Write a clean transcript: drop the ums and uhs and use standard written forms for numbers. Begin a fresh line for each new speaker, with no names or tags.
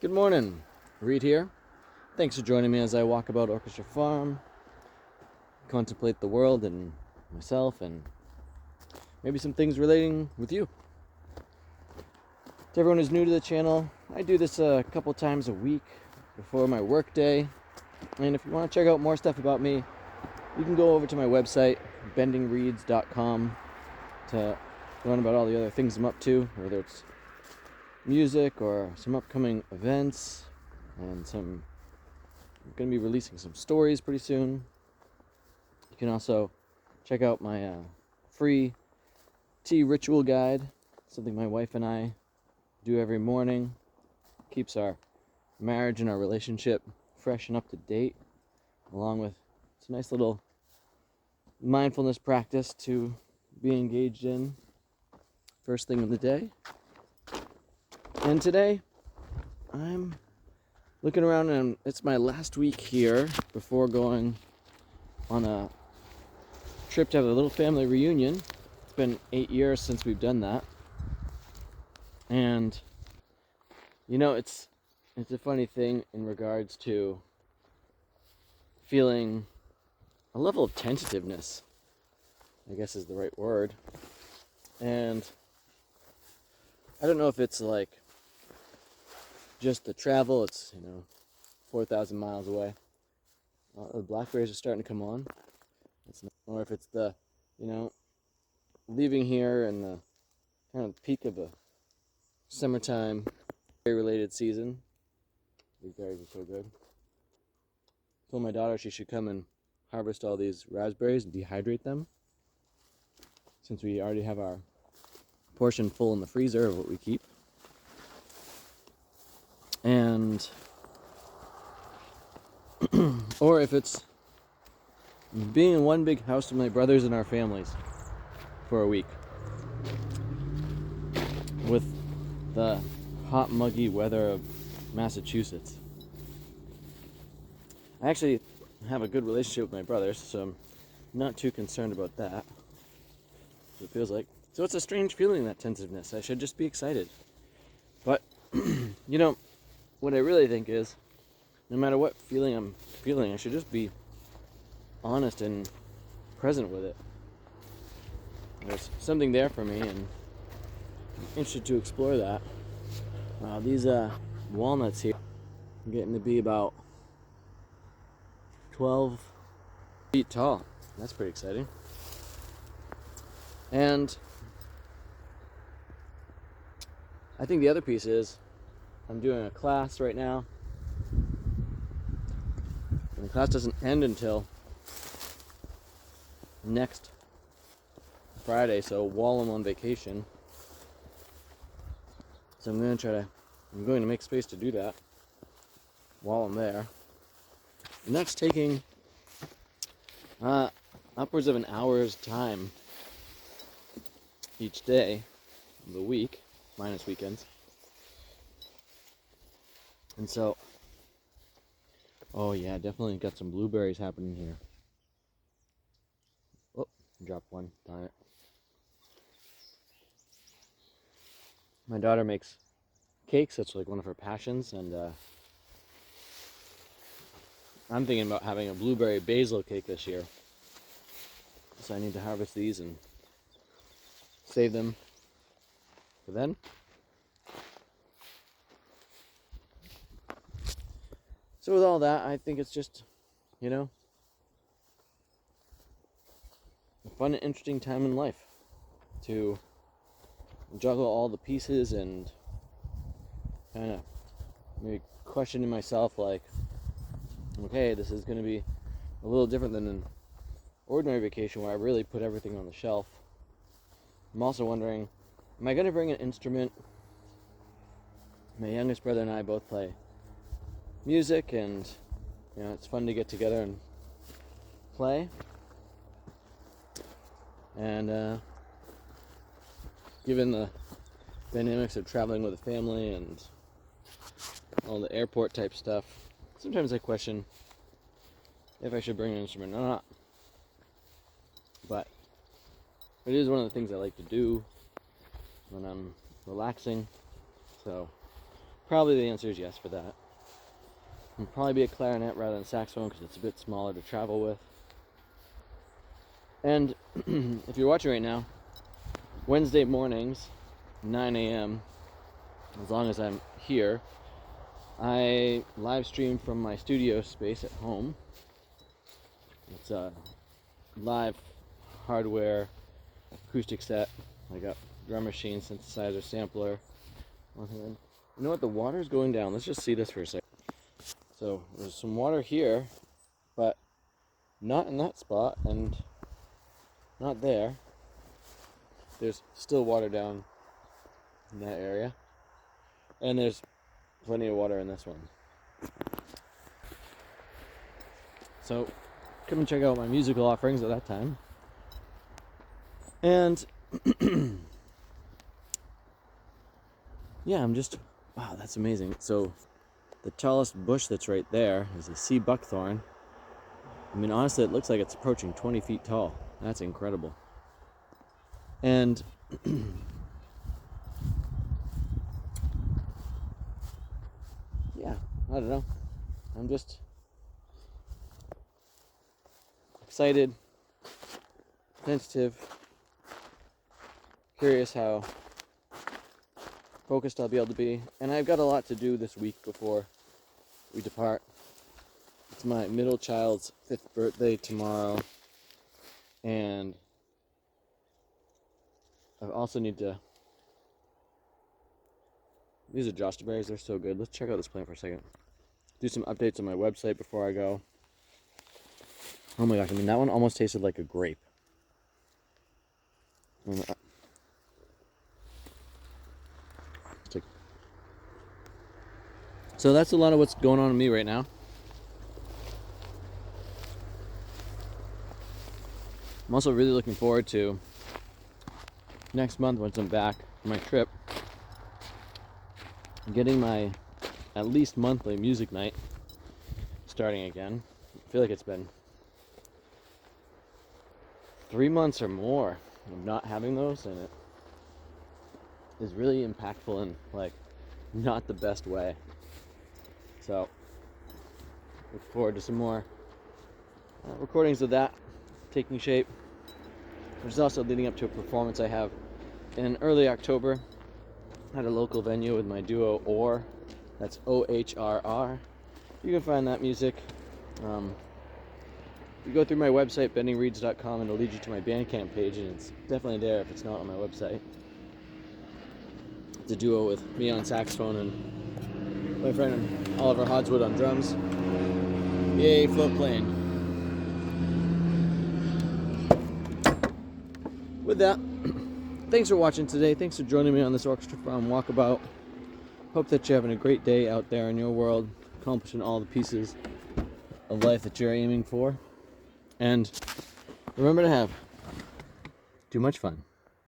Good morning, Reed here. Thanks for joining me as I walk about Orchestra Farm, contemplate the world and myself, and maybe some things relating with you. To everyone who's new to the channel, I do this a couple times a week before my work day. And if you want to check out more stuff about me, you can go over to my website, bendingreeds.com, to learn about all the other things I'm up to, whether it's music or some upcoming events, and I'm going to be releasing some stories pretty soon. You can also check out my free tea ritual guide, something my wife and I do every morning. Keeps our marriage and our relationship fresh and up to date, along with it's a nice little mindfulness practice to be engaged in first thing in the day. And today, I'm looking around, and it's my last week here before going on a trip to have a little family reunion. It's been 8 years since we've done that. And, you know, it's a funny thing in regards to feeling a level of tentativeness, I guess is the right word. And I don't know if it's like just the travel. It's 4,000 miles away. The blackberries are starting to come on. Or if it's the leaving here in the kind of peak of a summertime related season. These berries are so good. I told my daughter she should come and harvest all these raspberries and dehydrate them, since we already have our portion full in the freezer of what we keep. And or if it's being in one big house with my brothers and our families for a week with the hot, muggy weather of Massachusetts. I actually have a good relationship with my brothers, so I'm not too concerned about that. It feels like. So it's a strange feeling, that tentativeness. I should just be excited. But, what I really think is, no matter what feeling I'm feeling, I should just be honest and present with it. There's something there for me, and I'm interested to explore that. These walnuts here are getting to be about 12 feet tall. That's pretty exciting. And I think the other piece is I'm doing a class right now, and the class doesn't end until next Friday, so while I'm on vacation. So I'm going to make space to do that while I'm there. And that's taking upwards of an hour's time each day of the week, minus weekends. And so, oh yeah, definitely got some blueberries happening here. Oh, dropped one, darn it. My daughter makes cakes. That's like one of her passions, and I'm thinking about having a blueberry basil cake this year. So I need to harvest these and save them for then. So with all that, I think it's just, a fun and interesting time in life to juggle all the pieces and kind of maybe questioning myself, like, okay, this is going to be a little different than an ordinary vacation where I really put everything on the shelf. I'm also wondering, am I going to bring an instrument? My youngest brother and I both play music, and it's fun to get together and play. And given the dynamics of traveling with a family and all the airport type stuff, sometimes I question if I should bring an instrument or not. But it is one of the things I like to do when I'm relaxing. So Probably the answer is yes for that. It'll probably be a clarinet rather than saxophone because it's a bit smaller to travel with. And if you're watching right now, Wednesday mornings, 9 a.m., as long as I'm here, I live stream from my studio space at home. It's a live hardware acoustic set. I got drum machine, synthesizer, sampler. You know what? The water's going down. Let's just see this for a second. So there's some water here, but not in that spot and not there. There's still water down in that area. And there's plenty of water in this one. So come and check out my musical offerings at that time. And yeah, wow, that's amazing. So the tallest bush that's right there is a sea buckthorn. I mean, honestly, it looks like it's approaching 20 feet tall. That's incredible. And yeah, I don't know. I'm just excited, sensitive, curious how focused I'll be able to be. And I've got a lot to do this week before we depart. It's my middle child's 5th birthday tomorrow. And I also need to... These are jostaberries, they're so good. Let's check out this plant for a second. Do some updates on my website before I go. Oh my gosh, I mean, that one almost tasted like a grape. So that's a lot of what's going on with me right now. I'm also really looking forward to next month once I'm back from my trip, getting my at least monthly music night starting again. I feel like it's been 3 months or more of not having those, and it is really impactful in like not the best way. So look forward to some more recordings of that taking shape, which is also leading up to a performance I have in early October at a local venue with my duo Or. That's OHRR. You can find that music. You go through my website, bendingreeds.com, and it'll lead you to my Bandcamp page, and it's definitely there if it's not on my website. It's a duo with me on saxophone and my friend Oliver Hodswood on drums. Yay, float plane. With that, thanks for watching today. Thanks for joining me on this Orchestra Farm walkabout. Hope that you're having a great day out there in your world, accomplishing all the pieces of life that you're aiming for. And remember to have too much fun.